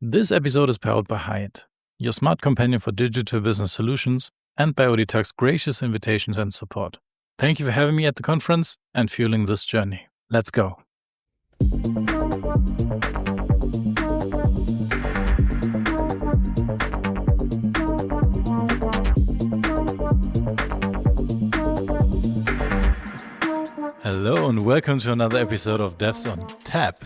This episode is powered by Hyatt, your smart companion for digital business solutions, and by Auditag's gracious invitations and support. Thank you for having me at the conference and fueling this journey. Let's go. Hello and welcome to another episode of Devs on Tap.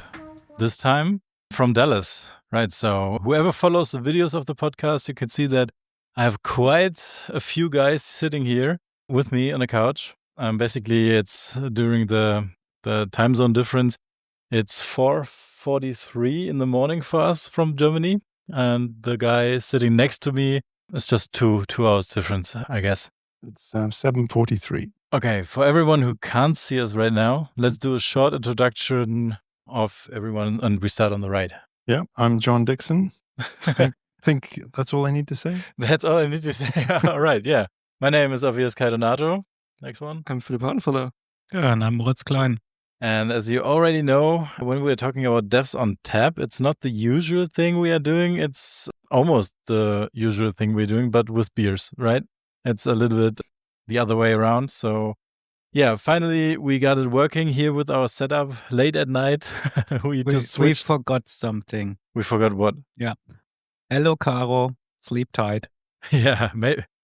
This time from Dallas, right? So whoever follows the videos of the podcast, you can see that I have quite a few guys sitting here with me on a couch. Basically, it's during the time zone difference. It's 4:43 in the morning for us from Germany, and the guy sitting next to me is just two hours difference, I guess. It's 7:43. Okay, for everyone who can't see us right now, let's do a short introduction of everyone, and we start on the right. Yeah, I'm John Dixon. I think that's all I need to say. That's all I need to say. All right, yeah. My name is obvious Kai Donato. Next one. I'm Philipp Hanfeller. Yeah, and I'm Moritz Klein. And as you already know, when we're talking about Devs on Tap, it's not the usual thing we are doing. It's almost the usual thing we're doing, but with beers, right? It's a little bit the other way around. So yeah, finally we got it working here with our setup late at night. we forgot something. We forgot what? Yeah. Hello, Caro. Sleep tight. Yeah,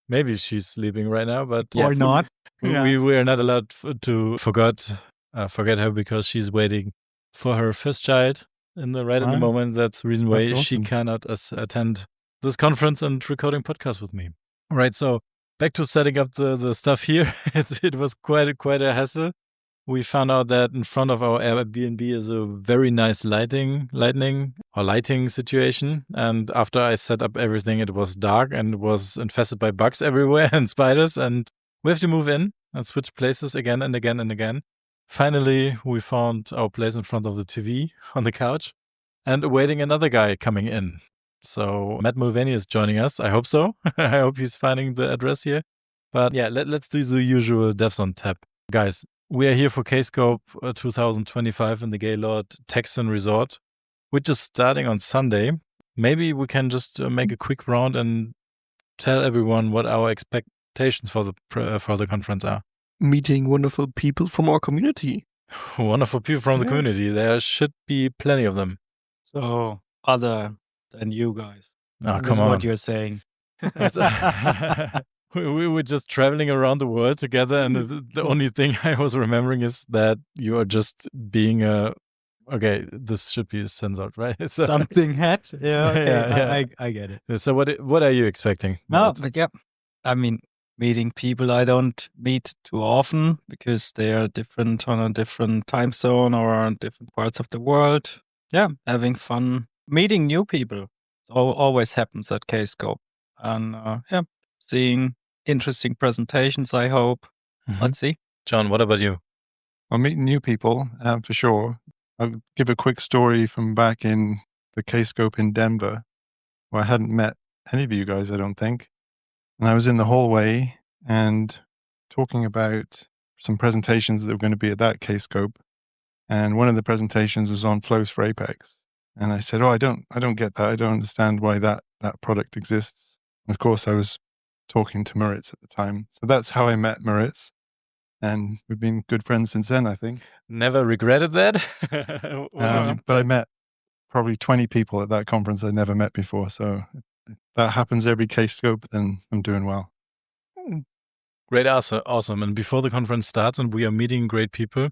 maybe she's sleeping right now, but yeah, or not. We are not allowed to forget her because she's waiting for her first child at the moment. That's the reason why she cannot attend this conference and recording podcast with me. All right, so back to setting up the stuff here. It was quite a hassle. We found out that in front of our Airbnb is a very nice lighting situation. And after I set up everything, it was dark and it was infested by bugs everywhere and spiders. And we have to move in and switch places again and again and again. Finally, we found our place in front of the TV on the couch and awaiting another guy coming in. So Matt Mulvaney is joining us. I hope so. I hope he's finding the address here. But yeah, let's do the usual Devs on Tap. Guys, we are here for KSCOPE25 in the Gaylord Texan Resort, which is starting on Sunday. Maybe we can just make a quick round and tell everyone what our expectations for the conference are. Meeting wonderful people from our community. Wonderful people from the community. There should be plenty of them. So other than you guys. Oh, That's come on. what you're saying. We were just traveling around the world together, and the only thing I was remembering is that you are just being okay, this should be censored, right? Something hat. Yeah, okay. Yeah. I get it. So what are you expecting? No, but yeah. I mean, meeting people I don't meet too often because they are different on a different time zone or on different parts of the world. Yeah, having fun. Meeting new people always happens at KSCOPE. And seeing interesting presentations, I hope. Mm-hmm. Let's see. John, what about you? Well, meeting new people, for sure. I'll give a quick story from back in the KSCOPE in Denver, where I hadn't met any of you guys, I don't think. And I was in the hallway and talking about some presentations that were going to be at that KSCOPE. And one of the presentations was on flows for Apex. And I said, I don't get that. I don't understand why that product exists. And of course, I was talking to Moritz at the time. So that's how I met Moritz. And we've been good friends since then, I think. Never regretted that? But I met probably 20 people at that conference I'd never met before. So if that happens every KSCOPE, then I'm doing well. Great, awesome. And before the conference starts and we are meeting great people,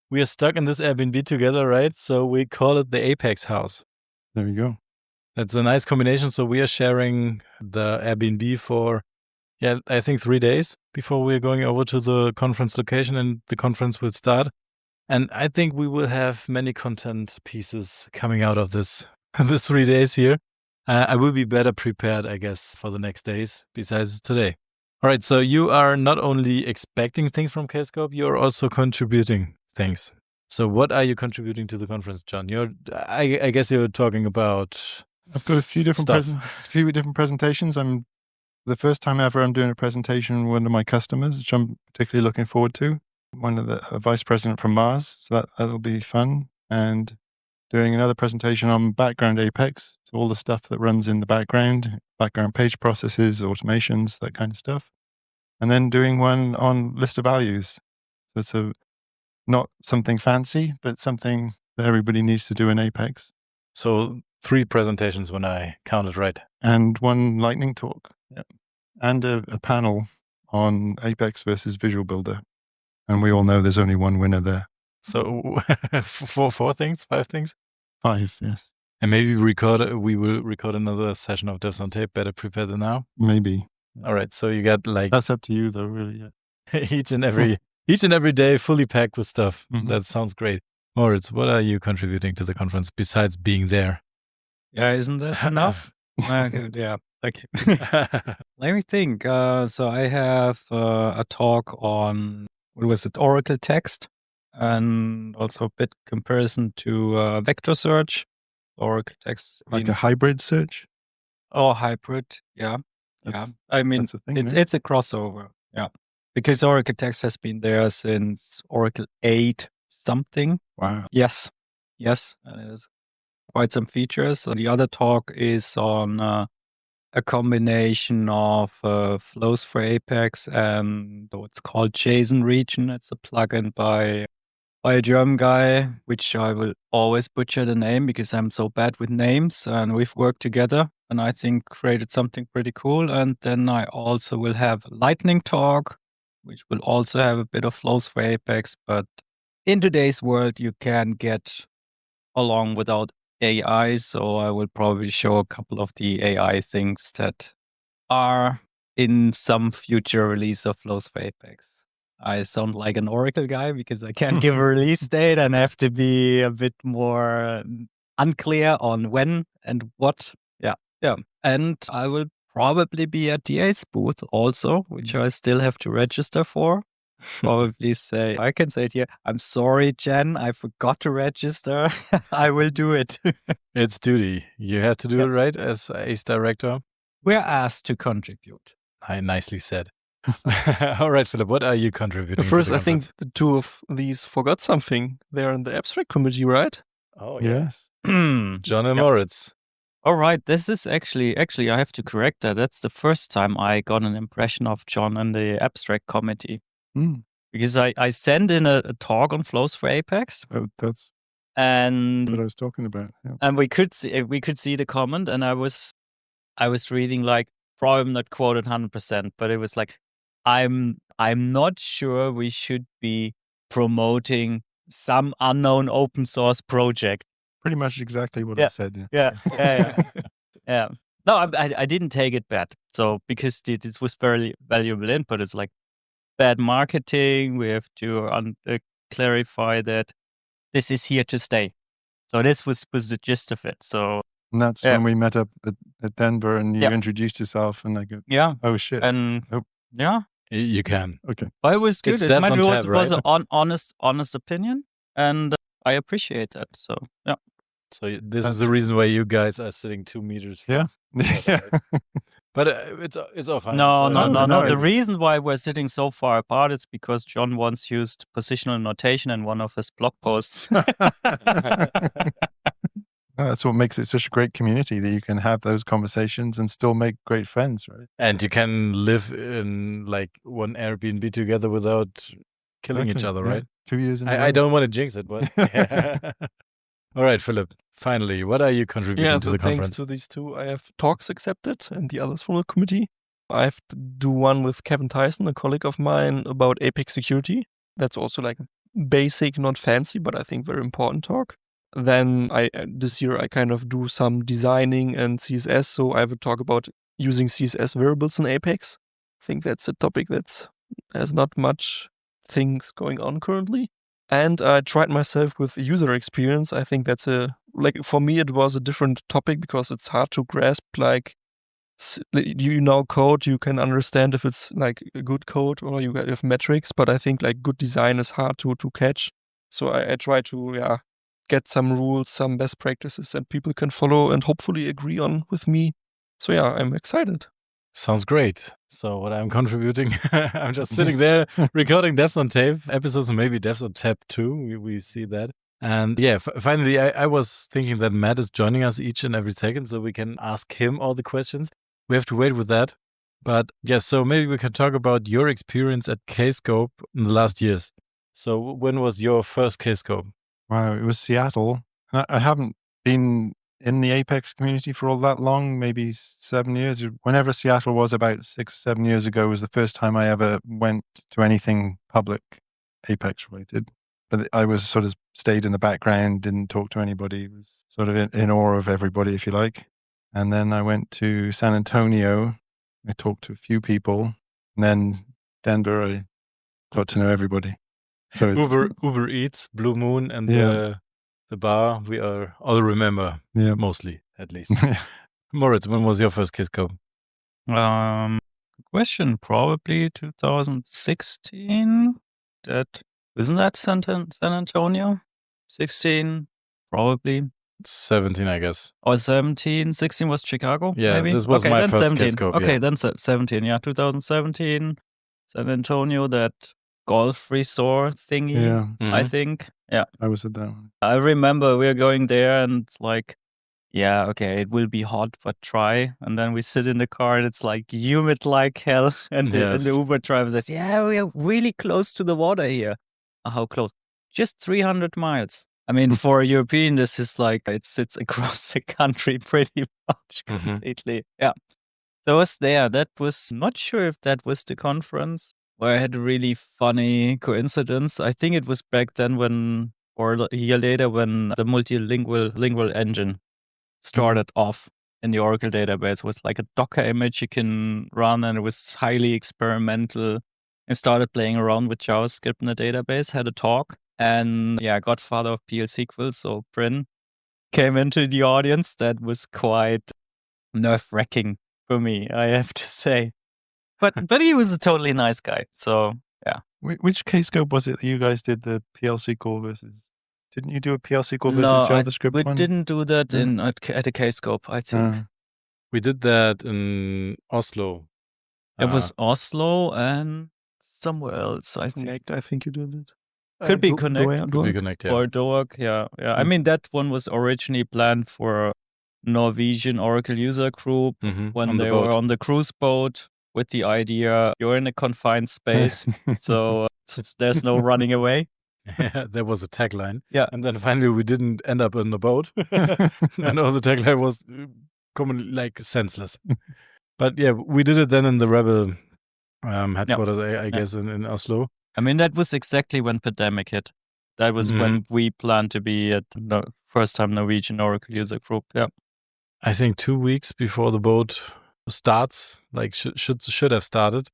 we are stuck in this Airbnb together, right? So we call it the Apex House. There we go. That's a nice combination. So we are sharing the Airbnb for, I think 3 days before we're going over to the conference location and the conference will start. And I think we will have many content pieces coming out of this 3 days here. I will be better prepared, I guess, for the next days besides today. All right. So you are not only expecting things from KSCOPE, you're also contributing things. So what are you contributing to the conference, John? I guess you're talking about. I've got a few different presentations. The first time ever I'm doing a presentation with one of my customers, which I'm particularly looking forward to. A vice president from Mars, so that'll be fun. And doing another presentation on background Apex, So all the stuff that runs in the background page processes, automations, that kind of stuff. And then doing one on list of values. So it's not something fancy, but something that everybody needs to do in Apex. So 3 presentations when I counted right. And one lightning talk. Yeah. And a panel on Apex versus Visual Builder. And we all know there's only one winner there. So 4 things, 5 things? 5, yes. And maybe we will record another session of Devs on Tape, better prepared than now. Maybe. All right, so you got like That's up to you though, really. Yeah. each and every day fully packed with stuff. Mhm. That sounds great. Moritz, what are you contributing to the conference besides being there? Yeah, isn't that enough? Good, yeah, okay. Let me think. So I have a talk on, what was it, Oracle text, and also a bit comparison to vector search. Oracle text. Like a hybrid search? Oh, hybrid. Yeah. Yeah. That's- I mean, that's a thing, it's right? it's a crossover. Yeah. Because Oracle text has been there since Oracle 8 something. Wow. Yes. Yes. And it has quite some features. The other talk is on a combination of flows for Apex and what's called JSON region. It's a plugin by a German guy, which I will always butcher the name because I'm so bad with names. And we've worked together and I think created something pretty cool. And then I also will have a lightning talk, which will also have a bit of flows for Apex. But in today's world, you can get along without AI. So I will probably show a couple of the AI things that are in some future release of flows for Apex. I sound like an Oracle guy because I can't give a release date and have to be a bit more unclear on when and what. Yeah. Yeah. And I will probably be at DA's booth also, which I still have to register for. Probably say, I can say it here. I'm sorry, Jen, I forgot to register. I will do it. It's duty. You have to do it, right, as ACE director? We're asked to contribute. Nicely said. All right, Philip, what are you contributing First, to the I think conference? the 2 of these forgot something. They're in the abstract committee, right? Oh, Yes. John and Yep. Moritz. All right, this is actually, I have to correct that. That's the first time I got an impression of John in the abstract committee. Mm. Because I sent in a talk on flows for Apex, That's and what I was talking about. Yeah. and we could see the comment, and I was reading like, probably not quoted 100%, but it was like, I'm not sure we should be promoting some unknown open source project. Pretty much exactly what Yeah. I said. Yeah. Yeah. No, I didn't take it bad. So because this was very valuable input, it's like bad marketing. We have to clarify that this is here to stay. So this was the gist of it. So And that's Yeah. when we met up at Denver and you Yep. introduced yourself and I go, yeah, oh shit. and Nope. yeah, You can. Okay. but it was good. It's It devs on tab, was right? an honest opinion, and I appreciate that. So yeah. So this is That's- the reason why you guys are sitting 2 meters. Yeah. Yeah, But it's all fine. No. no, The it's- reason why we're sitting so far apart is because John once used positional notation in one of his blog posts. That's what makes it such a great community, that you can have those conversations and still make great friends, right? And you can live in like one Airbnb together without killing each Exactly, other, yeah. right? 2 years in a I row. don't want to jinx it, but all right, Philip. Finally, what are you contributing Yeah, to so the thanks conference? to these 2, I have talks accepted and the others from the committee. I have to do one with Kevin Tyson, a colleague of mine, about Apex security. That's also like basic, not fancy, but I think very important talk. Then this year I kind of do some designing and CSS. So I have a talk about using CSS variables in Apex. I think that's a topic that has not much things going on currently. And I tried myself with user experience. I think that's for me, it was a different topic because it's hard to grasp. Like, you know, code, you can understand if it's like a good code or you have metrics, but I think like good design is hard to catch. So I try to, get some rules, some best practices that people can follow and hopefully agree on with me. So yeah, I'm excited. Sounds great. So what I'm contributing, I'm just sitting there recording Devs on Tape episodes, and maybe Devs on Tap too. We see that. And yeah, finally, I was thinking that Matt is joining us each and every second, so we can ask him all the questions. We have to wait with that. But yes, so maybe we can talk about your experience at KSCOPE in the last years. So when was your first KSCOPE? Wow, it was Seattle. I haven't been in the Apex community for all that long, maybe 7 years. Whenever Seattle was about 6, 7 years ago was the first time I ever went to anything public Apex related. But I was sort of stayed in the background, didn't talk to anybody, was sort of in awe of everybody, if you like. And then I went to San Antonio. I talked to a few people. And then Denver, I got to know everybody. So it's, Uber Eats, Blue Moon, and Yeah. the bar we all remember, yeah. mostly at least. Moritz, when was your first KSCOPE? Good question. Probably 2016. Isn't that San Antonio? 16, probably. 17, I guess. Or 17. 16 was Chicago. Yeah, maybe? this was okay, my then first 17. KSCOPE, Okay, yeah. then 17. Yeah, 2017. San Antonio, that golf resort thingy. Yeah. I Mhm. think. Yeah. I was at that one. I remember we were going there and it's like, yeah, okay, it will be hot, but try. And then we sit in the car and it's like humid like hell. And Yes. the Uber driver says, yeah, we are really close to the water here. How close? Just 300 miles. I mean, for a European, this is like, it's across the country pretty much Mhm. completely. Yeah. So I was there. That was, not sure if that was the conference where I had a really funny coincidence. I think it was back then when, or a year later, when the multilingual engine started off in the Oracle database with like a Docker image you can run, and it was highly experimental. I started playing around with JavaScript in the database, had a talk, and yeah, godfather of PL/SQL, so Bryn, came into the audience. That was quite nerve-wracking for me, I have to say. But he was a totally nice guy, so yeah. Which KSCOPE was it that you guys did the PLC call versus? Didn't you do a PLC call versus No, JavaScript we one? didn't do that No? at a KSCOPE, I think. We did that in Oslo. It was Oslo and somewhere else, I think. Connect, I think you did it. Could be Go- Connect. Goa- Could be Goa. Connect, yeah. Or Doak, yeah. I mean, that one was originally planned for Norwegian Oracle user group Mhm, when on the they were boat. on the cruise boat with the idea you're in a confined space, so there's no running away. Yeah, there was a tagline. Yeah. And then finally we didn't end up in the boat. And all the tagline was commonly like senseless. But yeah, we did it then in the Rebel headquarters, I guess, in Oslo. I mean, that was exactly when pandemic hit. That was when we planned to be at the first time Norwegian Oracle user group. Yeah. I think 2 weeks before the boat starts, like should have started,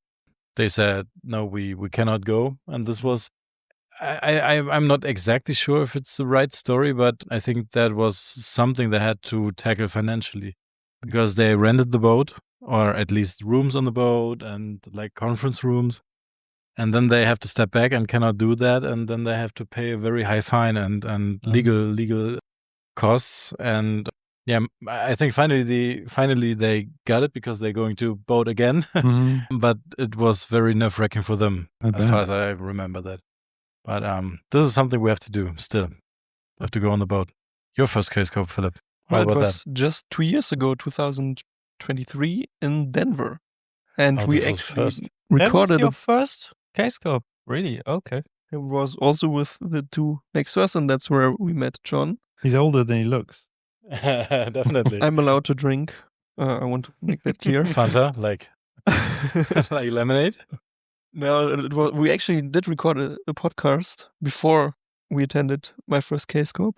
they said, no, we cannot go. And this was, I'm not exactly sure if it's the right story, but I think that was something they had to tackle financially because they rented the boat, or at least rooms on the boat and like conference rooms. And then they have to step back and cannot do that. And then they have to pay a very high fine and legal costs. And yeah, I think finally they got it because they're going to boat again. But it was very nerve-wracking for them, as far as I remember that. But this is something we have to do still. We have to go on the boat. Your first KSCOPE, Philip. How Well, it about was just 2 years ago, 2023 in Denver. And Oh, we this was actually first. That was recorded your first KSCOPE? Really? Okay. it was also with the two next to us, and that's where we met John. He's older than he looks. Definitely. I'm allowed to drink. I want to make that clear. Fanta, like like lemonade. No, we actually did record a podcast before we attended my first KSCOPE.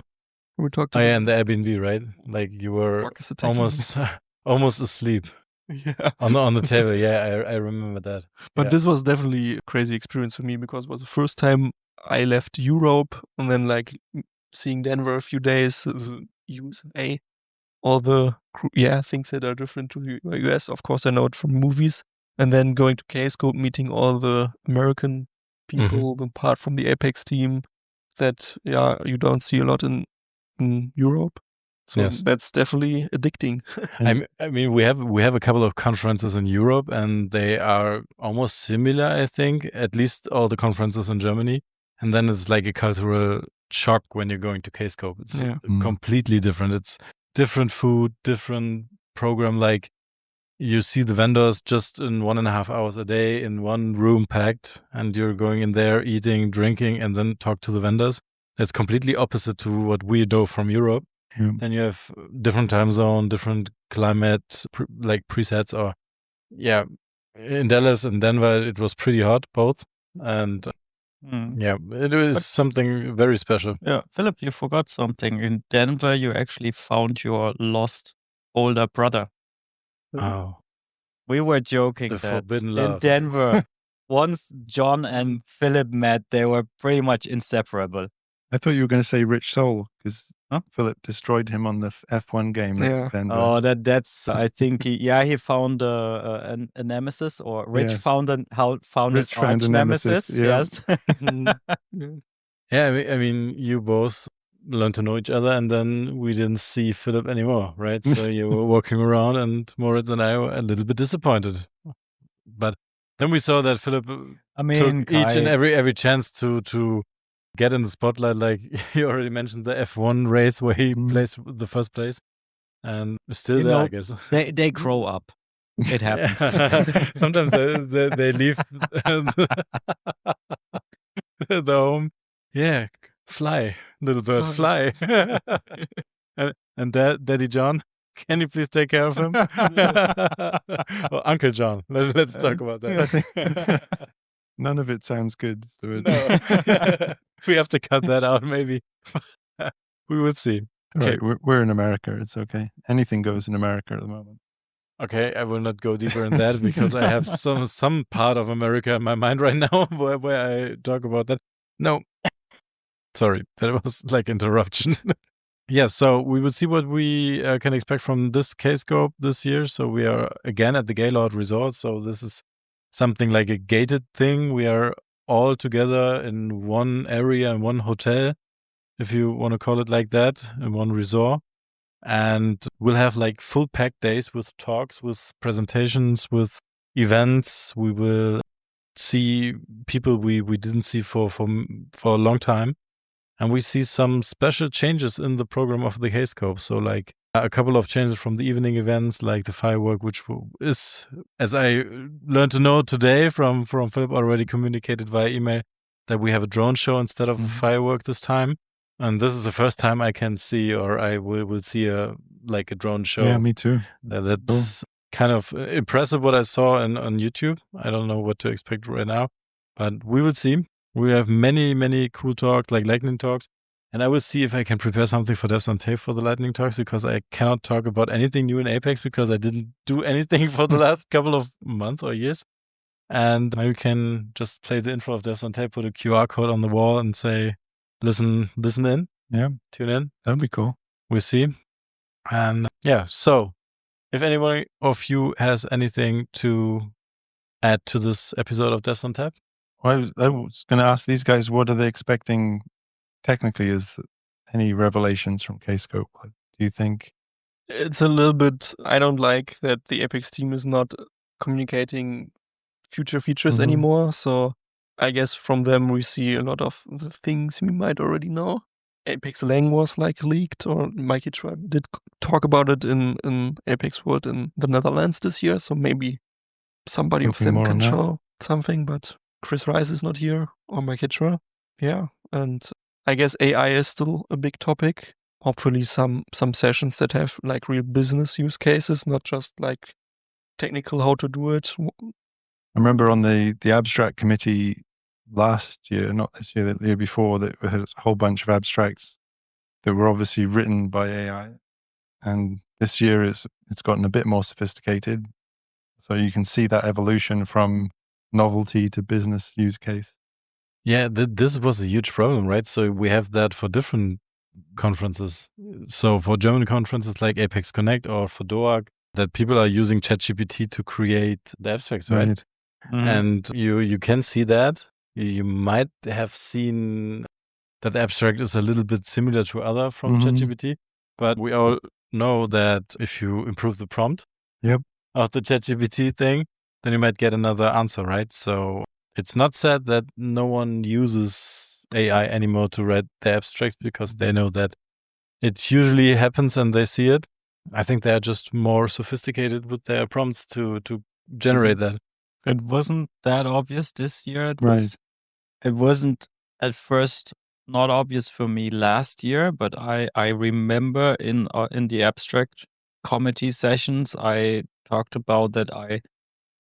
We talked Oh about yeah, and the Airbnb, right? Like you were Marcus attacking me. almost asleep Yeah. on the table. Yeah, I remember that. But Yeah. this was definitely a crazy experience for me because it was the first time I left Europe and then like seeing Denver a few days, the USA, all the things that are different to the US. Of course, I know it from movies. And then going to KSCOPE, meeting all the American people, apart from the Apex team, that you don't see a lot in Europe. So Yes. that's definitely addicting. I mean, we have a couple of conferences in Europe, and they are almost similar. I think at least all the conferences in Germany, and then it's like a cultural shock when you're going to KSCOPE. It's Yeah. completely different. It's different food, different program. Like you see the vendors just in 1.5 hours a day in one room packed, and you're going in there, eating, drinking, and then talk to the vendors. It's completely opposite to what we know from Europe. Yeah. Then you have different time zone, different climate, like presets. Or in Dallas and Denver, it was pretty hot both, and it was something very special. Yeah, Philip, you forgot something. In Denver, you actually found your lost older brother. Oh, We were joking the that forbidden in love. Denver, once John and Philip met, they were pretty much inseparable. I thought you were going to say Rich Soul because Huh? Philip destroyed him on the F1 game at Denver. Oh, that's. I think he found a nemesis, or Rich Yes. found his Rich found arch a nemesis. nemesis, yeah. Yes. Yeah, I mean, you both learned to know each other, and then we didn't see Philip anymore, right? So you were walking around, and Moritz and I were a little bit disappointed. But then we saw that Philip took each and every chance to get in the spotlight. Like you already mentioned, the F1 race where he placed the first place, and still there, I guess. They grow up. It happens. Sometimes they leave the home. Yeah, fly, little bird, fly. and Daddy John, can you please take care of him? Or Uncle John. Let's talk about that. None of it sounds good. So No. We have to cut that out, maybe. We will see. Okay, we're in America. It's okay. Anything goes in America at the moment. Okay, I will not go deeper in that because I have some part of America in my mind right now where I talk about that. No, sorry, that was like interruption. Yes, so we will see what we can expect from this KSCOPE this year. So we are again at the Gaylord Resort. So this is something like a gated thing. We are all together in one area, in one hotel, if you want to call it like that, in one resort. And we'll have like full packed days with talks, with presentations, with events. We will see people we didn't see for a long time. And we see some special changes in the program of the KSCOPE. So like a couple of changes from the evening events, like the firework, which is, as I learned to know today from Philip, already communicated via email, that we have a drone show instead of a firework this time. And this is the first time I can see, or I will see a drone show. Yeah, me too. That's kind of impressive what I saw on YouTube. I don't know what to expect right now, but we will see. We have many, many cool talks, like lightning talks. And I will see if I can prepare something for Devs on Tape for the lightning talks, because I cannot talk about anything new in Apex because I didn't do anything for the last couple of months or years. And maybe we can just play the intro of Devs on Tape, put a QR code on the wall and say, listen in. Yeah. Tune in. That'd be cool. We'll see. And yeah, so if anybody of you has anything to add to this episode of Devs on Tap? Well, I was going to ask these guys, what are they expecting technically as any revelations from KSCOPE? Like, do you think? It's a little bit, I don't like that the Apex team is not communicating future features anymore. So I guess from them we see a lot of the things we might already know. Apex Lang was like leaked, or Mikey did talk about it in Apex World in the Netherlands this year. So maybe somebody of them can show something, but Chris Rice is not here, or Mike Hitchra. Yeah, and I guess AI is still a big topic. Hopefully some sessions that have like real business use cases, not just like technical how to do it. I remember on the abstract committee last year, not this year, the year before, that we had a whole bunch of abstracts that were obviously written by AI. And this year it's gotten a bit more sophisticated. So you can see that evolution from novelty to business use case. Yeah, this was a huge problem, right? So we have that for different conferences. So for German conferences like Apex Connect or for DOAG, that people are using ChatGPT to create the abstracts, right? And you can see that. You might have seen that the abstract is a little bit similar to other from ChatGPT, but we all know that if you improve the prompt of the ChatGPT thing, then you might get another answer, right? So it's not said that no one uses AI anymore to write the abstracts because they know that it usually happens and they see it. I think they're just more sophisticated with their prompts to generate that. It wasn't that obvious this year. Right. It wasn't at first not obvious for me last year, but I remember in the abstract committee sessions I talked about that I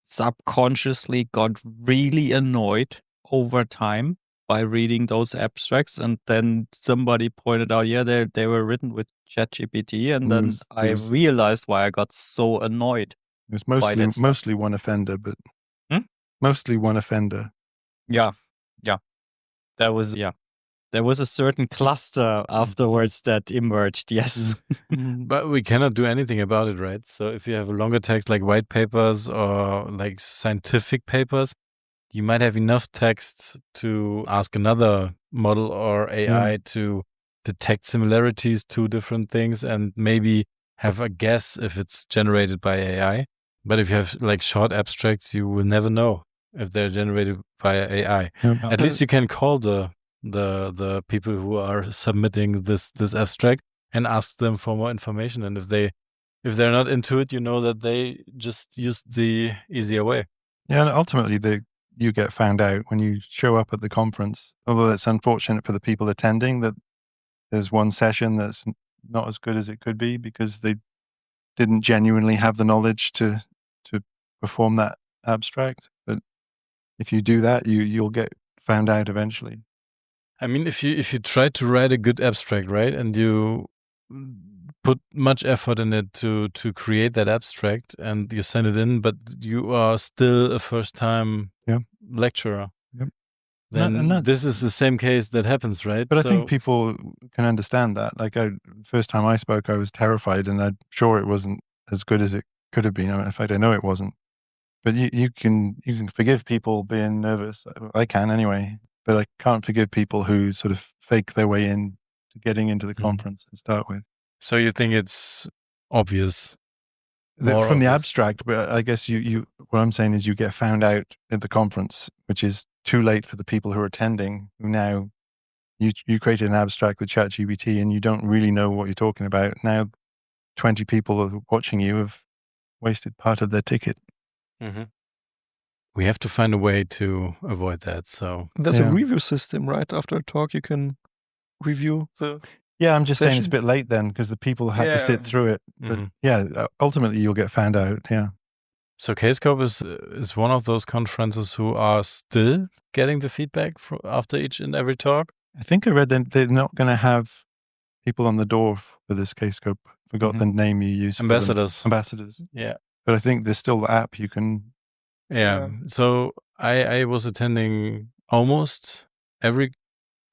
subconsciously got really annoyed over time by reading those abstracts, and then somebody pointed out, yeah, they were written with ChatGPT, and then I realized why I got so annoyed. It was by that stuff. mostly one offender, but mostly one offender. Yeah. There was a certain cluster afterwards that emerged. Yes. But we cannot do anything about it, right? So if you have a longer text like white papers or like scientific papers, you might have enough text to ask another model or AI to detect similarities to different things and maybe have a guess if it's generated by AI. But if you have like short abstracts, you will never know if they're generated via AI. At least you can call the people who are submitting this abstract and ask them for more information. And if they're not into it, you know that they just used the easier way. Yeah, and ultimately you get found out when you show up at the conference. Although it's unfortunate for the people attending that there's one session that's not as good as it could be because they didn't genuinely have the knowledge to perform that abstract. But if you do that, you'll get found out eventually. I mean, if you try to write a good abstract, right, and you put much effort in it to create that abstract and you send it in, but you are still a first-time lecturer, then this is the same case that happens, right? But I think people can understand that. Like, first time I spoke, I was terrified, and I'm sure it wasn't as good as it could have been. I mean, in fact, I know it wasn't. But you can forgive people being nervous. I can anyway. But I can't forgive people who sort of fake their way in to getting into the conference to start with. So you think it's obvious? From the abstract, but I guess what I'm saying is you get found out at the conference, which is too late for the people who are attending, who now, you created an abstract with ChatGPT and you don't really know what you're talking about. Now 20 people are watching you have wasted part of their ticket. We have to find a way to avoid that. So there's a review system, right? After a talk, you can review the I'm just saying it's a bit late then because the people had to sit through it. But ultimately you'll get found out. So KSCOPE is one of those conferences who are still getting the feedback after each and every talk. I think I read that they're not going to have people on the door for this KSCOPE. Forgot the name you used. Ambassadors. Ambassadors. Yeah. But I think there's still the app you can. Yeah. So I was attending almost every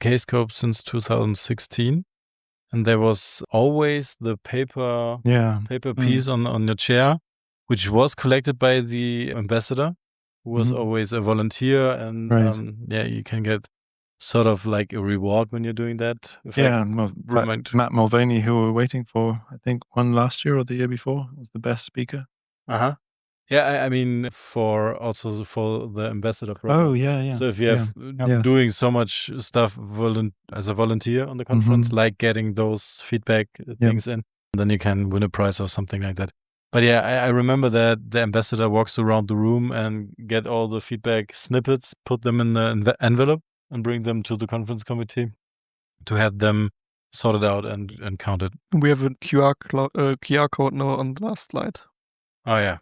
KSCOPE since 2016. And there was always the paper piece on your chair, which was collected by the ambassador, who was always a volunteer. And you can get sort of like a reward when you're doing that. Matt Mulvaney, who we were waiting for, I think one last year or the year before, was the best speaker. Yeah, I mean, for the ambassador program. Oh, yeah. So if you have doing so much stuff as a volunteer on the conference, like getting those feedback things in, then you can win a prize or something like that. But I remember that the ambassador walks around the room and get all the feedback snippets, put them in the envelope and bring them to the conference committee to have them sorted out and counted. We have a QR code now on the last slide. Oh, yeah.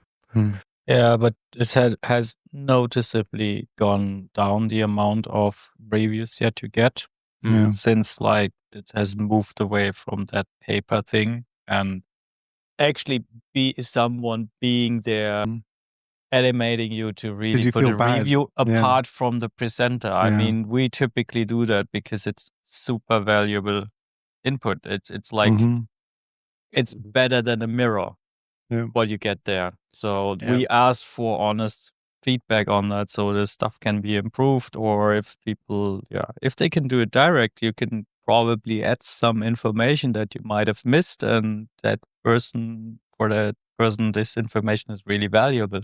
Yeah, but this has noticeably gone down the amount of reviews yet you get since like it has moved away from that paper thing and actually be someone being there animating you to really put a review apart from the presenter. I mean, we typically do that because it's super valuable input. It's like it's better than a mirror. What you get there. So we asked for honest feedback on that so the stuff can be improved, or if people, if they can do it direct, you can probably add some information that you might have missed, and for that person, this information is really valuable.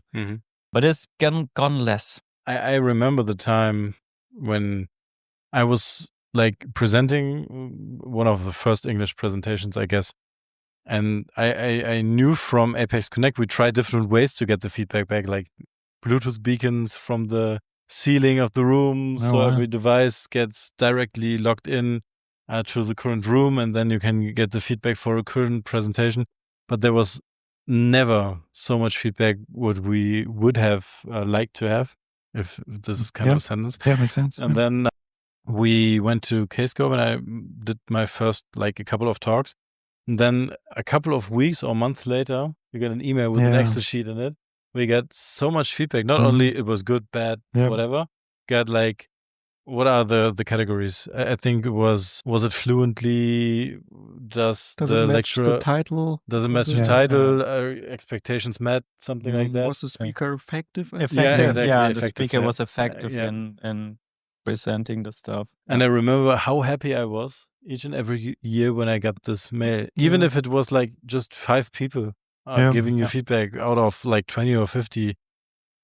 But it's gone less. I remember the time when I was like presenting one of the first English presentations, I guess. And I knew from Apex Connect, we tried different ways to get the feedback back, like Bluetooth beacons from the ceiling of the room. Oh, So wow. every device gets directly logged in to the current room, and then you can get the feedback for a current presentation. But there was never so much feedback what we would have liked to have, if this is kind of a sentence. Yeah, makes sense. And then we went to KSCOPE and I did my first, like, a couple of talks. And then a couple of weeks or months later, you get an email with an Excel sheet in it. We get so much feedback. Not only it was good, bad, whatever. Got like, what are the categories? I think it was it fluently? Does Does the it match lecturer the title? does it match the title? Expectations met? Something like that. Was the speaker effective? Effective, exactly, the effective, speaker yeah. was effective Yeah. in presenting the stuff. And I remember how happy I was each and every year when I got this mail, even if it was like just 5 people giving you feedback out of like 20 or 50.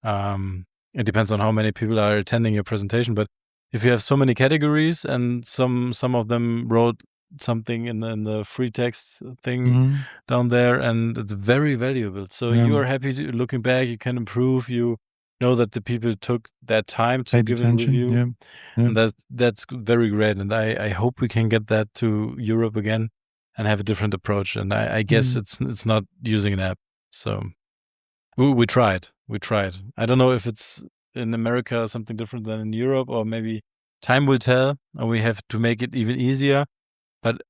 It depends on how many people are attending your presentation, but if you have so many categories and some of them wrote something in the free text thing down there, and it's very valuable. So you are happy looking back, you can improve, you know that the people took that time to give a review. And that's very great. And I hope we can get that to Europe again and have a different approach. And I guess it's not using an app. So we tried. I don't know if it's in America something different than in Europe, or maybe time will tell, or we have to make it even easier. But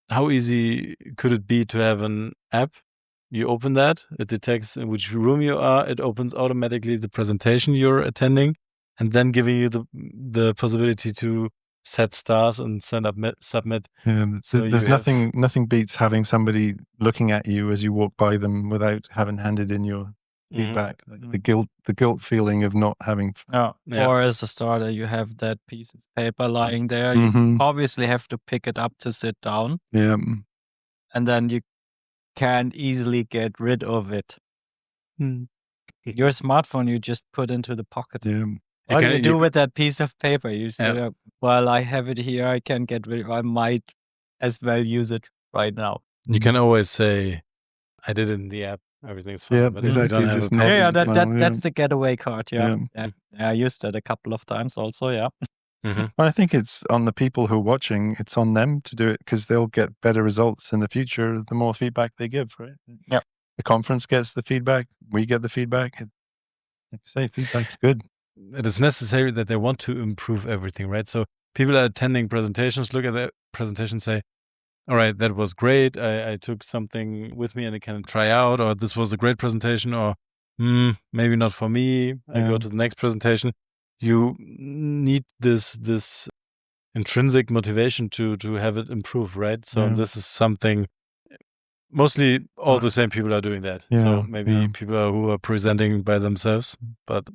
how easy could it be to have an app? You open that, it detects in which room you are, it opens automatically the presentation you're attending, and then giving you the possibility to set stars and submit. Yeah, So there's nothing beats having somebody looking at you as you walk by them without having handed in your feedback. Like the guilt feeling of not having. Or as a starter, you have that piece of paper lying there. You obviously have to pick it up to sit down. Yeah. And then you can't easily get rid of it. Your smartphone, you just put into the pocket. Yeah. What do you do with that piece of paper? You say, well, I have it here. I can get rid of it. I might as well use it right now. You can always say, I did it in the app. Everything's fine. Yeah, but exactly. You don't have a pen. That's the getaway card. Yeah. I used that a couple of times also. Yeah. I think it's on the people who are watching. It's on them to do it, because they'll get better results in the future the more feedback they give, right? Yeah. The conference gets the feedback. We get the feedback. Like you say, feedback's good. It is necessary that they want to improve everything, right? So people are attending presentations, look at the presentation, say, all right, that was great. I took something with me and I can try out, or this was a great presentation, or maybe not for me. I go to the next presentation. You need this intrinsic motivation to have it improve, right? So this is something mostly all the same people are doing that. So maybe people who are presenting by themselves, but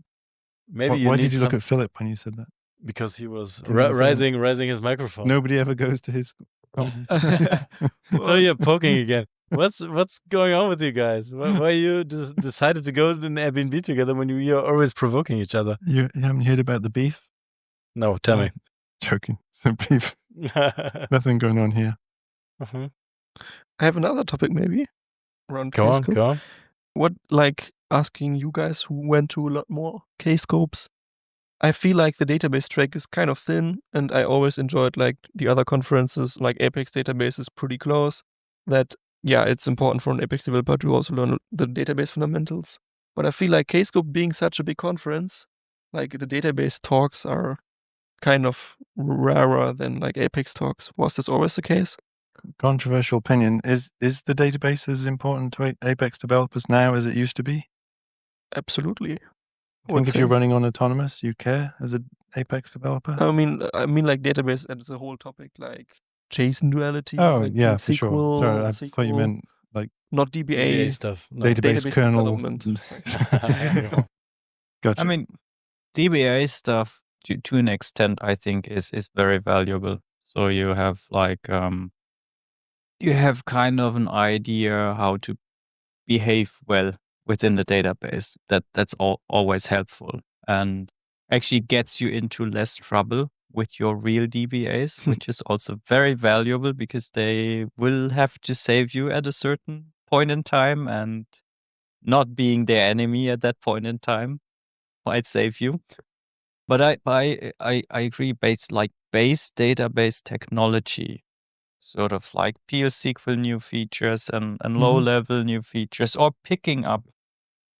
maybe Why did you look at Philip when you said that? Because he was raising his microphone. Nobody ever goes to his comments. Oh, you're poking again. What's going on with you guys? Why you decided to go to an Airbnb together when you're always provoking each other? You haven't heard about the beef? No, tell me. Joking. Some beef. Nothing going on here. I have another topic maybe around Go KSCOPE. on. What, like, asking you guys who went to a lot more KSCOPEs, I feel like the database track is kind of thin, and I always enjoyed like the other conferences, like Apex database is pretty close. That, it's important for an Apex developer to also learn the database fundamentals. But I feel like KSCOPE being such a big conference, like the database talks are kind of rarer than like Apex talks. Was this always the case? Controversial opinion. Is the database as important to Apex developers now as it used to be? Absolutely. I think if you're running on autonomous, you care as an Apex developer? I mean like database as a whole topic, like JSON duality. Oh, like yeah, for SQL, sure. Sorry, I SQL, thought you meant like not DBA stuff. No. database kernel. development. Gotcha. I mean, DBA stuff to an extent, I think is very valuable. So you have like, you have kind of an idea how to behave well within the database. That's always helpful and actually gets you into less trouble with your real DBAs, which is also very valuable because they will have to save you at a certain point in time, and not being their enemy at that point in time might save you. But I agree, base database technology, sort of like PL/SQL new features and low level new features, or picking up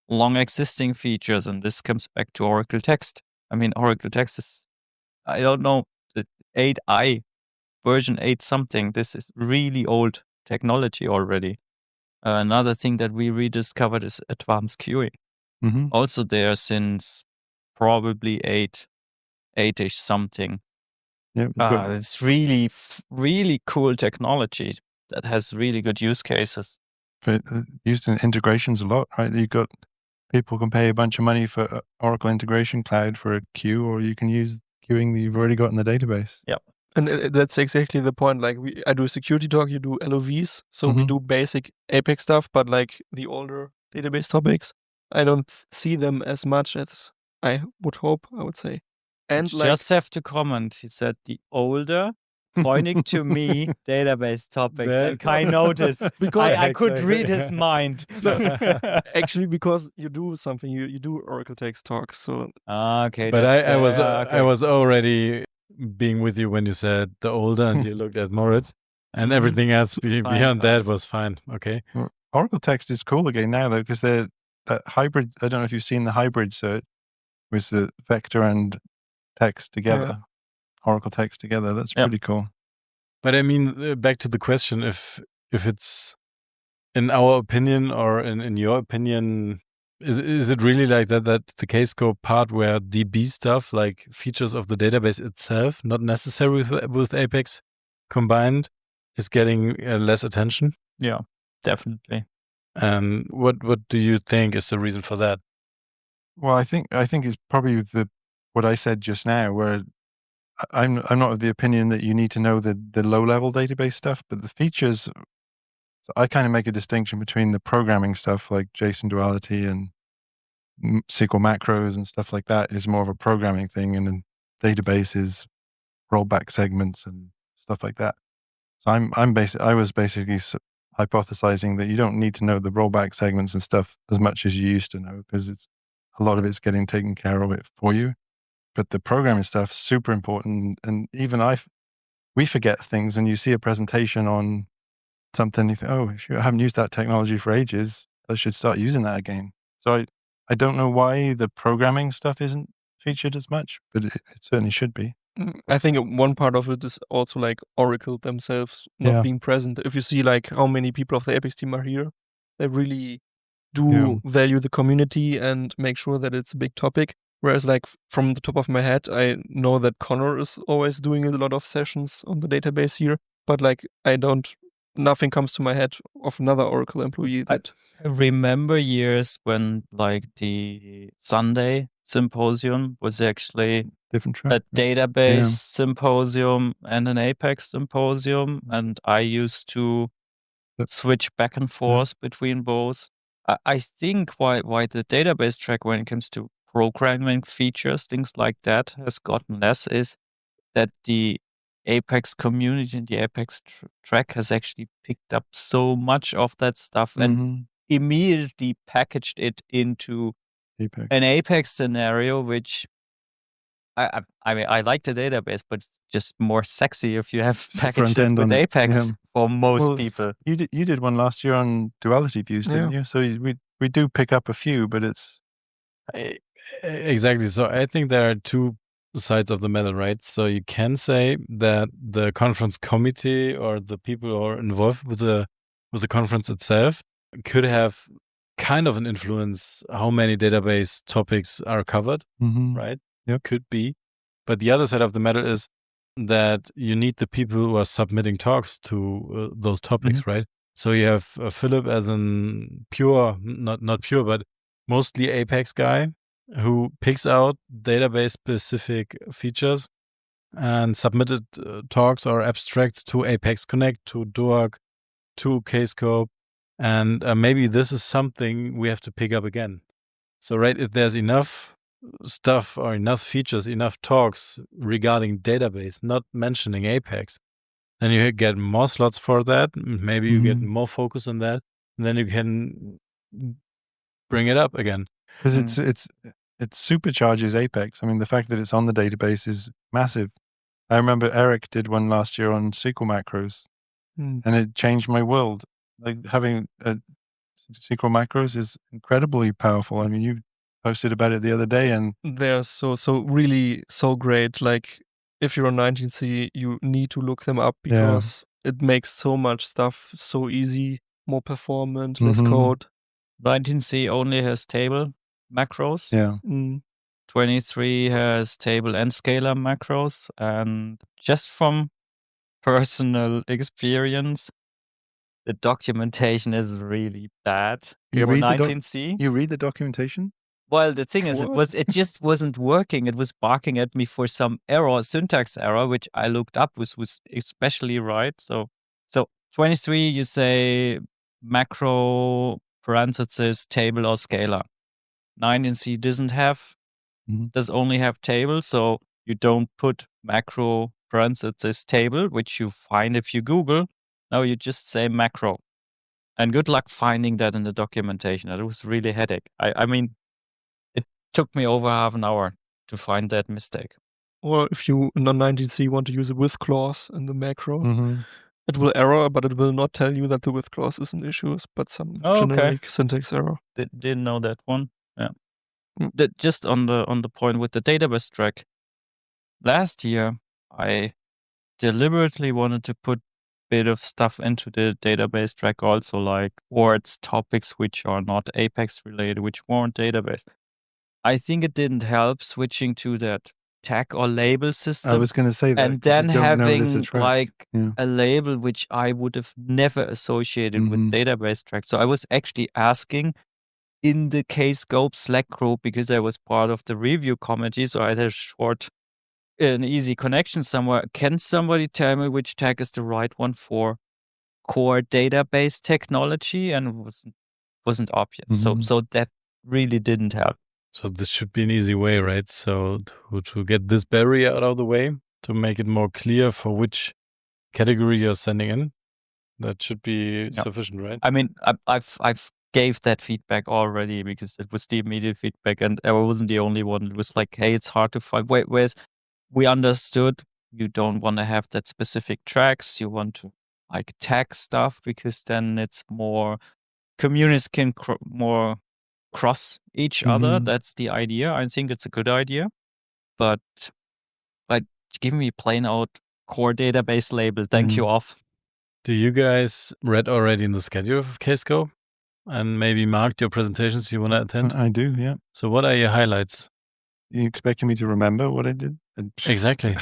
long existing features. And this comes back to Oracle Text. I mean, Oracle Text is, I don't know, the 8i, version 8 something. This is really old technology already. Another thing that we rediscovered is advanced queuing. Also there since probably 8-ish something. It's really, really cool technology that has really good use cases. Used in integrations a lot, right? You've got people can pay a bunch of money for Oracle Integration Cloud for a queue, or you can use queuing that you've already got in the database. Yep. And that's exactly the point. Like I do a security talk, you do LOVs. So we do basic Apex stuff, but like the older database topics, I don't see them as much as I would hope, I would say. And you just have to comment. He said the older, pointing to me, database topics. And Kai noticed because I could read his mind. Actually, because you do something, you do Oracle Text talk. So okay, but I was already being with you when you said the older, and you looked at Moritz, and everything else beyond that was fine. Okay. Well, Oracle Text is cool again now though, because that hybrid. I don't know if you've seen the hybrid search with the vector and text together, Oracle Text together. That's pretty cool. But I mean, back to the question: if it's in our opinion or in your opinion, is it really like that the KSCOPE part where DB stuff, like features of the database itself, not necessary with Apex combined, is getting less attention? Yeah, definitely. And what do you think is the reason for that? Well, I think it's probably what I said just now, where I'm not of the opinion that you need to know the low level database stuff, but the features. So I kind of make a distinction between the programming stuff like JSON duality and SQL macros and stuff like that is more of a programming thing, and then database is rollback segments and stuff like that. So I was basically hypothesizing that you don't need to know the rollback segments and stuff as much as you used to know, because a lot of it's getting taken care of it for you. But the programming stuff is super important, and even we forget things, and you see a presentation on something, you think, oh, shoot, I haven't used that technology for ages. I should start using that again. So I don't know why the programming stuff isn't featured as much, but it certainly should be. I think one part of it is also like Oracle themselves not being present. If you see like how many people of the Apex team are here, they really do value the community and make sure that it's a big topic. Whereas like from the top of my head, I know that Connor is always doing a lot of sessions on the database here, but like nothing comes to my head of another Oracle employee that... I remember years when like the Sunday symposium was actually different track, a database symposium and an Apex symposium, and I used to switch back and forth between both. I think why the database track, when it comes to programming features, things like that, has gotten less is that the Apex community and the Apex track has actually picked up so much of that stuff and immediately packaged it into an Apex scenario, which I mean, I like the database, but it's just more sexy if you have packaged it with Apex for most people. You did one last year on duality views, didn't you? So we do pick up a few, but it's... Exactly. So I think there are two sides of the medal, right? So you can say that the conference committee or the people who are involved with the conference itself could have kind of an influence how many database topics are covered, right? Yep. Could be. But the other side of the medal is that you need the people who are submitting talks to those topics, right? So you have Philip as an pure, not pure, but mostly Apex guy who picks out database specific features and submitted talks or abstracts to Apex Connect, to DOAG, to KSCOPE. And maybe this is something we have to pick up again. So, right, if there's enough stuff or enough features, enough talks regarding database, not mentioning Apex, then you get more slots for that. Maybe you get more focus on that, and then you can bring it up again. Because it supercharges Apex. I mean, the fact that it's on the database is massive. I remember Eric did one last year on SQL macros, and it changed my world. Like having SQL macros is incredibly powerful. I mean, you posted about it the other day, and they're so really so great. Like if you're on 19C, you need to look them up because it makes so much stuff so easy, more performant, less code. 19C only has table macros. Yeah. 23 has table and scalar macros. And just from personal experience, the documentation is really bad. You read 19C. You read the documentation? Well, the thing is, it just wasn't working. It was barking at me for some error, syntax error, which I looked up was especially right. So 23, you say macro parenthesis table or scalar. 19C does only have table, so you don't put macro parenthesis table, which you find if you Google. No, you just say macro. And good luck finding that in the documentation. That was really a headache. I mean, it took me over half an hour to find that mistake. Or if you in 19C want to use a with clause in the macro, it will error, but it will not tell you that the with clause is an issue, but some generic syntax error. Didn't know that one. Yeah. Just on the point with the database track. Last year, I deliberately wanted to put bit of stuff into the database track also, like words, topics which are not Apex related, which weren't database. I think it didn't help switching to that tag or label system. I was going to say that. And then having like a label which I would have never associated with database track. So I was actually asking in the KSCOPE Slack group, because I was part of the review committee, so I had an easy connection somewhere. Can somebody tell me which tag is the right one for core database technology? And it wasn't obvious. So that really didn't help. So this should be an easy way, right? So to get this barrier out of the way, to make it more clear for which category you're sending in, that should be sufficient, right? I mean, I've gave that feedback already because it was the immediate feedback, and I wasn't the only one. It was like, hey, it's hard to find. Whereas we understood you don't want to have that specific tracks. You want to like tag stuff because then it's more communities can more cross each other. That's the idea. I think it's a good idea, but give me plain out core database label. Thank you off. Do you guys read already in the schedule of KSCOPE and maybe marked your presentations you want to attend? I do, yeah. So what are your highlights? You expecting me to remember what I did? Exactly.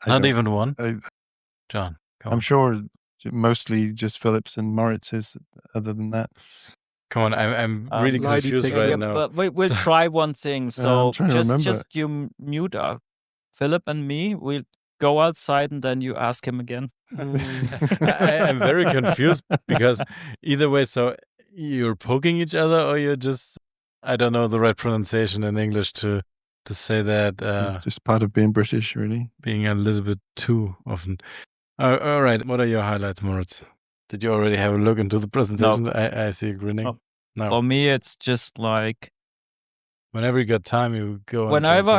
Not even one? John, come on. I'm sure mostly just Phillips and Moritz's, other than that. Come on, I'm really confused right now. But we'll try one thing. So just you mute Philip and me. We'll go outside and then you ask him again. I'm very confused because either way, so you're poking each other or you're just, I don't know the right pronunciation in English to say that. Just part of being British, really. Being a little bit too often. All right, what are your highlights, Moritz? Did you already have a look into the presentation? No. I see you grinning. No. For me, it's just like whenever you got time, you go. Whenever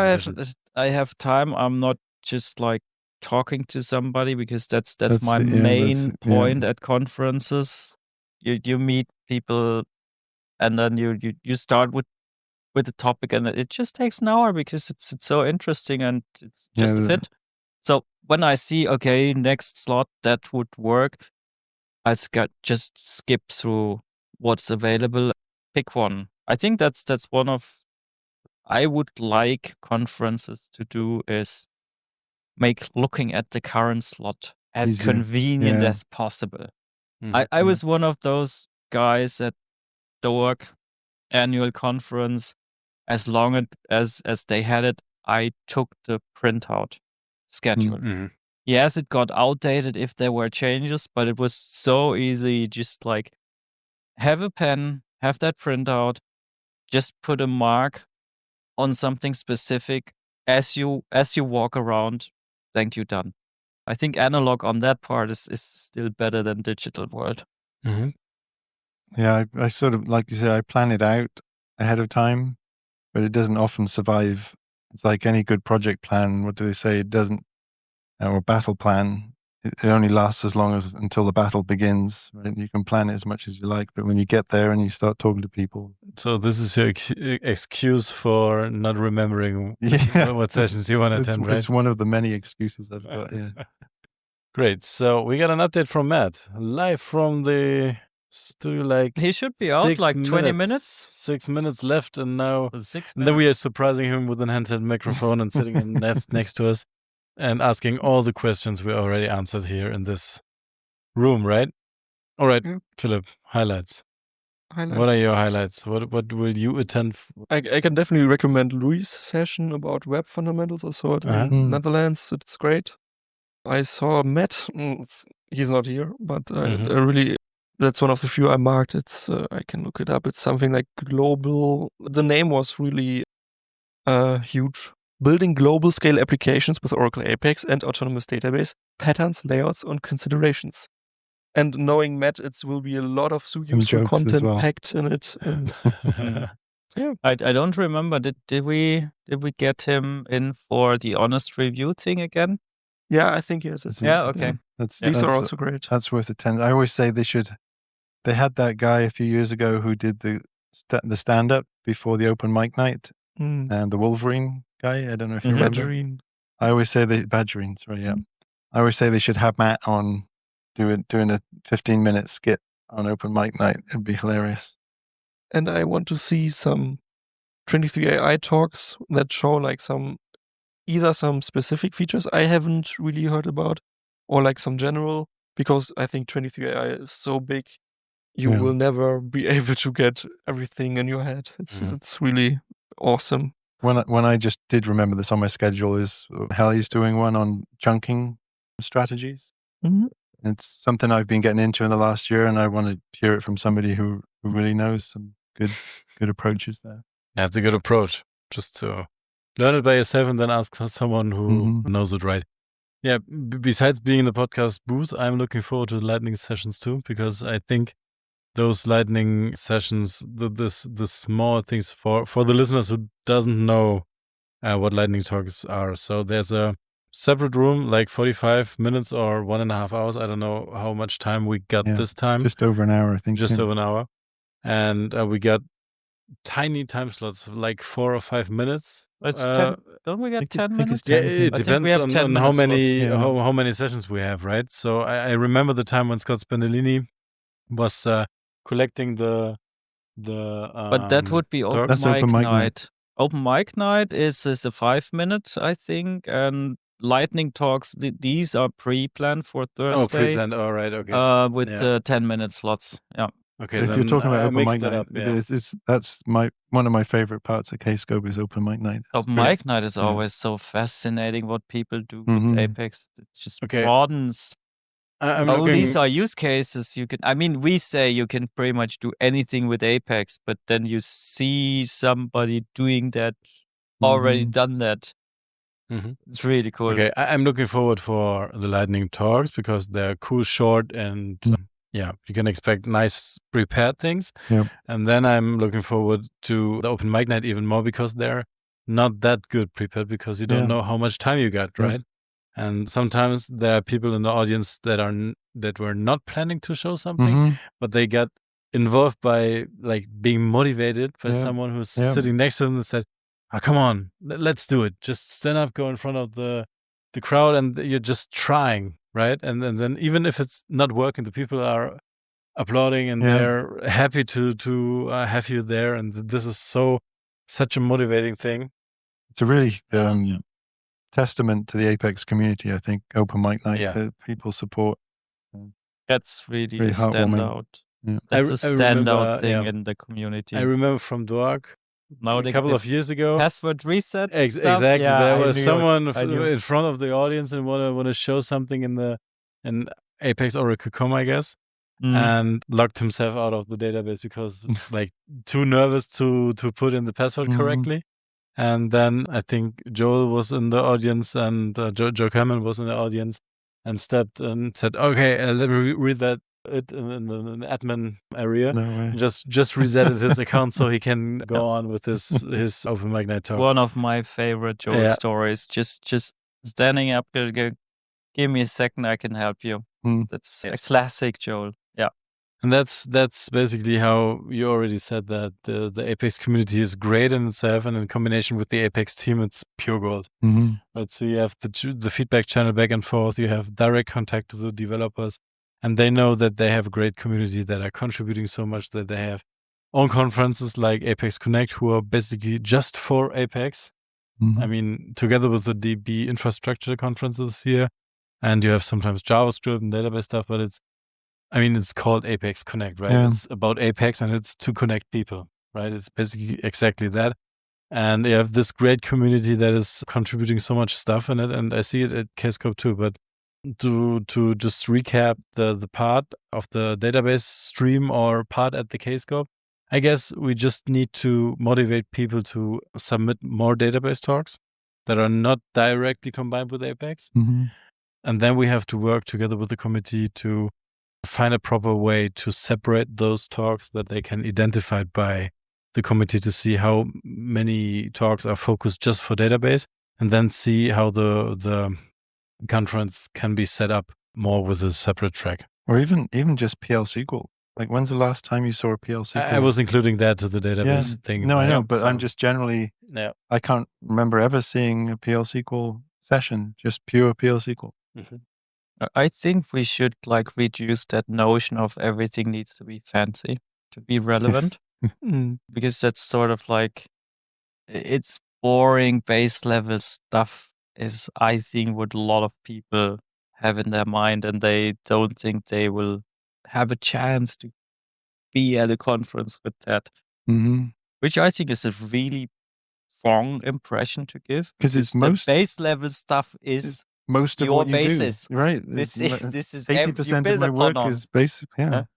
I have time, I'm not just like talking to somebody because that's my main point at conferences. You meet people, and then you start with the topic, and it just takes an hour because it's so interesting and it's just a fit. So when I see next slot that would work, I just skip through what's available, pick one. I think that's one of I would like conferences to do is make looking at the current slot as convenient as possible. I was one of those guys at the work annual conference. As long as they had it, I took the printout schedule. Yes, it got outdated if there were changes, but it was so easy. Just like have a pen, have that printout, just put a mark on something specific as you walk around. Thank you, done. I think analog on that part is still better than digital world. Mhm. Yeah, I sort of, like you say, I plan it out ahead of time, but it doesn't often survive. It's like any good project plan. What do they say? It doesn't, or battle plan. It only lasts as long as until the battle begins. Right? You can plan it as much as you like, but when you get there and you start talking to people, So this is your excuse for not remembering yeah, what sessions you want to attend, right? it's one of the many excuses I've got. Yeah. Great. So we got an update from Matt, live from the studio. Like He should be out 6 like 20 minutes. 6 minutes left, and now 6 and then we are minutes. surprising him with an handheld microphone and sitting in next to us and asking all the questions we already answered here in this room, right? All right, Yeah. Philip, highlights. Highlights. What are your highlights? What will you attend? I can definitely recommend Louis' session about web fundamentals. I saw it in Uh-huh. Netherlands. It's great. I saw Matt. He's not here, but Mhm. I really, that's one of the few I marked. It's I can look it up. It's something like global. The name was really huge. Building global scale applications with Oracle Apex and Autonomous Database, patterns, layouts, and considerations. And knowing Matt, it will be a lot of Some useful jokes as content well. packed in it. And yeah. I don't remember. Did we get him in for the honest review thing again? Yeah, I think yes. That's Yeah, okay. These are also great. That's worth attending. I always say they had that guy a few years ago who did the stand-up before the open mic night, and the Wolverine guy. I don't know if you remember. Badgerine. I always say Badgerine, sorry, yeah. I always say they should have Matt on doing a 15-minute skit on open mic night. It'd be hilarious. And I want to see some 23AI talks that show like either some specific features I haven't really heard about, or like some general, because I think 23AI is so big, you Yeah. will never be able to get everything in your head. It's really awesome. When I just did remember this on my schedule is Helly's doing one on chunking strategies. Mm-hmm. It's something I've been getting into in the last year, and I want to hear it from somebody who really knows some good approaches there. That's a good approach. Just to learn it by yourself and then ask someone who knows it right. Yeah, besides being in the podcast booth, I'm looking forward to the lightning sessions too, because I think those lightning sessions, the small things for the listeners who doesn't know what lightning talks are. So there's a separate room, like 45 minutes or 1.5 hours. I don't know how much time we got this time. Just over an hour, I think. Just over an hour. And we got tiny time slots, like 4 or 5 minutes. It's 10, don't we get 10 minutes? Yeah, it depends on how many slots. how many sessions we have, right? So I remember the time when Scott Spendolini was collecting the but that would be open That's mic open mic night. Open mic night is a 5 minute, I think, and lightning talks. These are pre-planned for Thursday. Oh, pre-planned. All right, okay. With 10 minute slots. Yeah. Okay. If you're talking about open mic night, up, yeah. that's one of my favorite parts of KSCOPE is open mic night. Open mic night is always so fascinating. What people do with Apex, it just broadens. These are use cases you can. I mean, we say you can pretty much do anything with Apex, but then you see somebody doing that, already done that. It's really cool. Okay, I'm looking forward for the lightning talks because they're cool, short, and yeah, you can expect nice prepared things. Yep. And then I'm looking forward to the open mic night even more because they're not that good prepared because you don't know how much time you got, right? And sometimes there are people in the audience that were not planning to show something, but they got involved by like being motivated by someone who's sitting next to them and said, "Oh, come on, let's do it. Just stand up, go in front of the crowd, and you're just trying, right?" And then even if it's not working, the people are applauding and they're happy to have you there. And this is such a motivating thing. It's a really testament to the Apex community, I think, open mic night that people support. That's really a standout. Yeah. That's a standout thing in the community. I remember from Dwarg a couple of years ago. Password reset stuff. Exactly. Yeah, there was someone in front of the audience and want to show something in Apex Oracle.com, I guess, and locked himself out of the database because like too nervous to put in the password correctly. And then I think Joel was in the audience, and Joe Cameron was in the audience, and stepped and said, "Okay, let me read that in the admin area." No way. Just resetted his account so he can go on with his open mic night talk. One of my favorite Joel stories. Just standing up, go, give me a second, I can help you. That's a classic Joel. Yeah. And that's basically how you already said that the Apex community is great in itself, and in combination with the Apex team, it's pure gold. Right, so you have the feedback channel back and forth. You have direct contact to the developers, and they know that they have a great community that are contributing so much that they have own conferences like Apex Connect, who are basically just for Apex. I mean, together with the DB infrastructure conferences here, and you have sometimes JavaScript and database stuff, but it's called Apex Connect, right? Yeah. It's about Apex, and it's to connect people, right? It's basically exactly that. And you have this great community that is contributing so much stuff in it, and I see it at KSCOPE too. But to just recap the part of the database stream or part at the KSCOPE, I guess we just need to motivate people to submit more database talks that are not directly combined with Apex. And then we have to work together with the committee to find a proper way to separate those talks that they can identify by the committee to see how many talks are focused just for database, and then see how the conference can be set up more with a separate track. Or even just PL SQL. Like, when's the last time you saw a PL SQL? I was including that to the database thing. No, I know, but I'm just generally, I can't remember ever seeing a PL SQL session, just pure PL SQL. I think we should reduce that notion of everything needs to be fancy to be relevant. Because that's sort of it's boring base level stuff is, I think, what a lot of people have in their mind, and they don't think they will have a chance to be at a conference with that. Which I think is a really wrong impression to give. Because it's the base level stuff is most of your what you basis. do, right? This is 80% of my work is basic.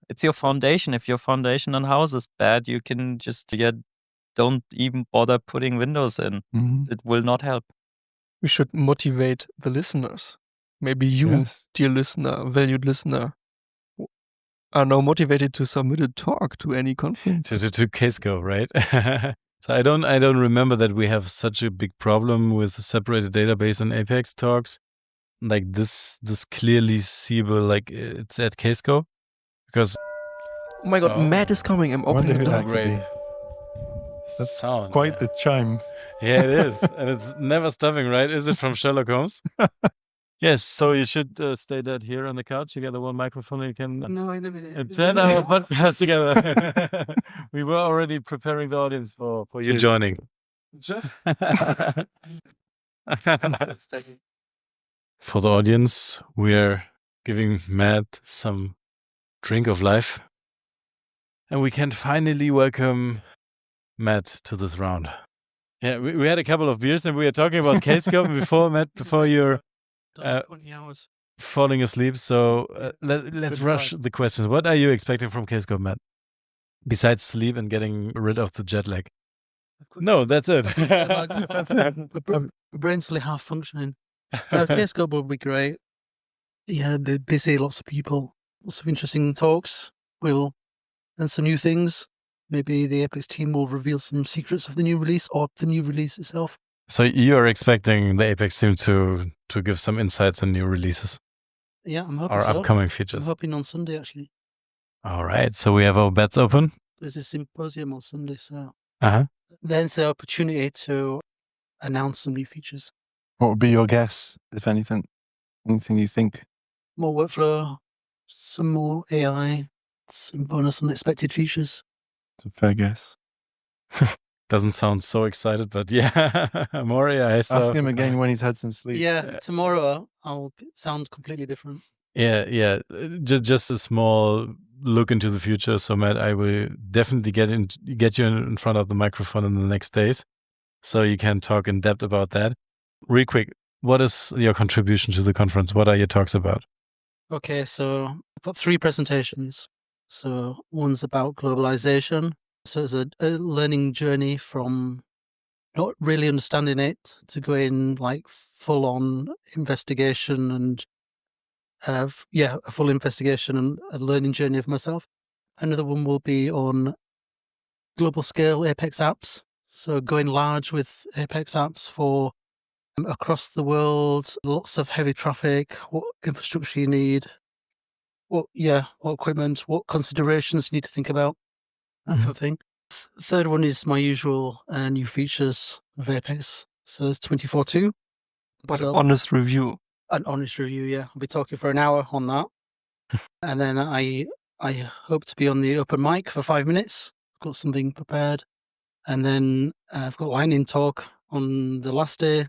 It's your foundation. If your foundation and house is bad, you can just don't even bother putting windows in. It will not help. We should motivate the listeners. Maybe you, dear listener, valued listener, are now motivated to submit a talk to any conference. To KSCOPE, right? So I don't remember that we have such a big problem with separated database and Apex talks. Like this clearly seeable, like it's at KSCOPE, because oh my god, Matt is coming. I'm opening the door. Great. That's quite the chime. Yeah, it is, and it's never stopping, right? Is it from Sherlock Holmes? Yes. So you should stay dead here on the couch. You get the one microphone. You can. No, I never did. Turn our podcast together. We were already preparing the audience for you joining. Just. For the audience, we're giving Matt some drink of life. And we can finally welcome Matt to this round. Yeah, we had a couple of beers and we were talking about KSCOPE before, Matt, before you're 20 hours. falling asleep. So let's rush the questions. What are you expecting from KSCOPE, Matt? Besides sleep and getting rid of the jet lag? No, that's it. That's it. My brain's fully half functioning. KSCOPE will be great. Yeah, they're busy, lots of people, lots of interesting talks. We'll learn some new things. Maybe the Apex team will reveal some secrets of the new release or the new release itself. So you are expecting the Apex team to give some insights on new releases? Yeah, I'm hoping or so. Upcoming features? I'm hoping on Sunday, actually. All right, so we have our bets open? There's a symposium on Sunday, so then it's the opportunity to announce some new features. What would be your guess, if anything? Anything you think? More workflow, some more AI, some bonus unexpected features. It's a fair guess. Doesn't sound so excited, but yeah, more AI stuff. Ask him again when he's had some sleep. Yeah, tomorrow I'll sound completely different. Yeah. Just a small look into the future. So Matt, I will definitely get you in front of the microphone in the next days, so you can talk in depth about that. Real quick, what is your contribution to the conference? What are your talks about? Okay, so I've got 3 presentations. So one's about globalization. So it's a learning journey from not really understanding it to go in like full on investigation and a full investigation and a learning journey of myself. Another one will be on global scale Apex apps. So going large with Apex apps for across the world, lots of heavy traffic, what infrastructure you need, what equipment, what considerations you need to think about, that kind of thing. Third one is my usual new features of Apex. So it's 24/2. But So- honest review. An honest review, yeah. I'll be talking for an hour on that. And then I hope to be on the open mic for 5 minutes. I've got something prepared. And then I've got lightning talk on the last day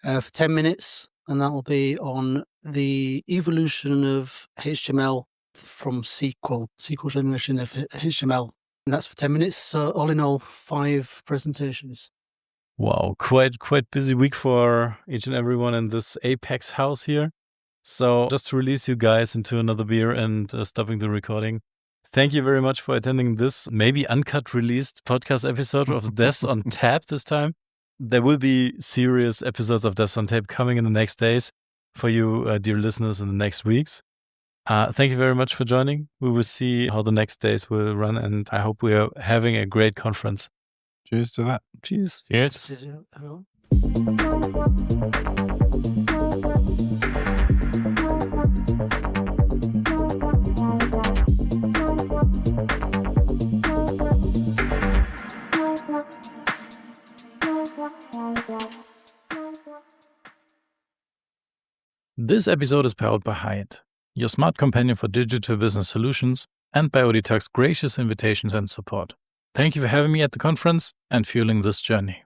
for 10 minutes. And that'll be on the evolution of HTML from SQL generation of HTML. And that's for 10 minutes. So all in all, 5 presentations. Wow, quite busy week for each and everyone in this Apex house here. So just to release you guys into another beer and stopping the recording, thank you very much for attending this maybe uncut released podcast episode of Devs on Tap this time. There will be serious episodes of Devs on Tape coming in the next days for you, dear listeners, in the next weeks. Thank you very much for joining. We will see how the next days will run, and I hope we are having a great conference. Cheers to that. Cheers. Cheers. Everyone. This episode is powered by Hyatt, your smart companion for digital business solutions, and by Auditalk's gracious invitations and support. Thank you for having me at the conference and fueling this journey.